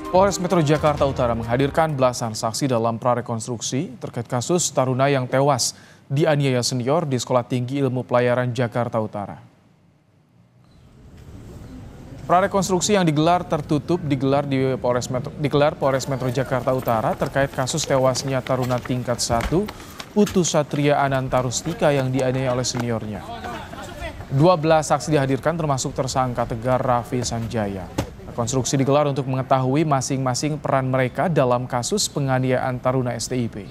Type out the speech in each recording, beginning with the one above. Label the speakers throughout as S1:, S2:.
S1: Polres Metro Jakarta Utara menghadirkan belasan saksi dalam prarekonstruksi terkait kasus taruna yang tewas dianiaya senior di Sekolah Tinggi Ilmu Pelayaran Jakarta Utara. Prarekonstruksi yang digelar tertutup digelar Polres Metro Jakarta Utara terkait kasus tewasnya taruna tingkat 1 Putu Satria Anantarustika yang dianiaya oleh seniornya. 12 saksi dihadirkan termasuk tersangka Tegar Raffi Sanjaya. Rekonstruksi digelar untuk mengetahui masing-masing peran mereka dalam kasus penganiayaan taruna STIP.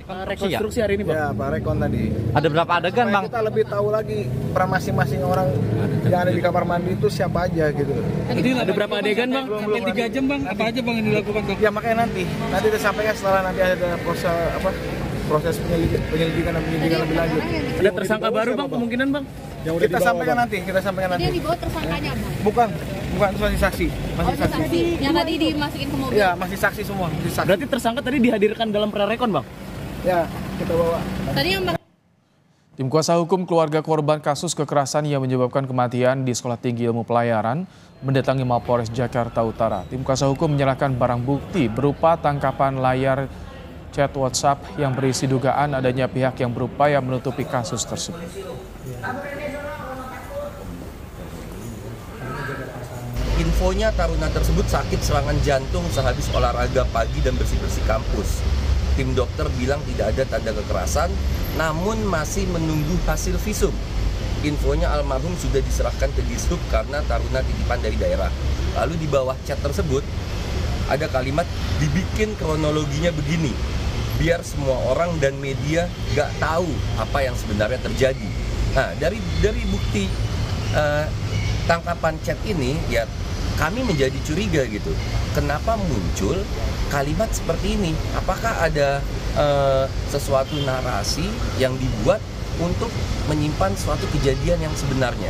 S2: Rekonstruksi hari ini, Bang?
S3: Ya, Pak Rekon tadi.
S2: Ada berapa adegan, Bang?
S3: Kita lebih tahu lagi peran masing-masing orang yang ada di kamar mandi itu siapa aja gitu.
S4: Jadi ada berapa adegan, Bang? Sampai 3 jam, Bang? Apa aja, Bang, yang dilakukan, Bang?
S3: Ya makanya nanti disampaikan setelah nanti ada proses penyelidikan dan penyidikan lebih lanjut.
S4: Ada tersangka baru, Bang, kemungkinan, Bang?
S3: Kita sampaikan nanti.
S5: Jadi yang dibawa tersangkanya, Bang?
S3: Bukan itu masih saksi. Masih saksi.
S5: Yang tadi dimasukin ke mobil?
S3: Ya, masih saksi semua. Masih saksi.
S2: Berarti tersangka tadi dihadirkan dalam prarekon, Bang?
S3: Ya, kita bawa.
S5: Tadi yang
S1: Tim kuasa hukum keluarga korban kasus kekerasan yang menyebabkan kematian di Sekolah Tinggi Ilmu Pelayaran mendatangi Mapolres Jakarta Utara. Tim kuasa hukum menyerahkan barang bukti berupa tangkapan layar chat WhatsApp yang berisi dugaan adanya pihak yang berupaya menutupi kasus tersebut.
S6: Infonya taruna tersebut sakit serangan jantung sehabis olahraga pagi dan bersih-bersih kampus. Tim dokter bilang tidak ada tanda kekerasan, namun masih menunggu hasil visum. Infonya almarhum sudah diserahkan ke Dishub karena taruna titipan dari daerah. Lalu di bawah chat tersebut ada kalimat dibikin kronologinya begini, biar semua orang dan media gak tahu apa yang sebenarnya terjadi. Nah, dari bukti tangkapan chat ini, ya kami menjadi curiga gitu. Kenapa muncul kalimat seperti ini? Apakah ada sesuatu narasi yang dibuat untuk menyimpan suatu kejadian yang sebenarnya?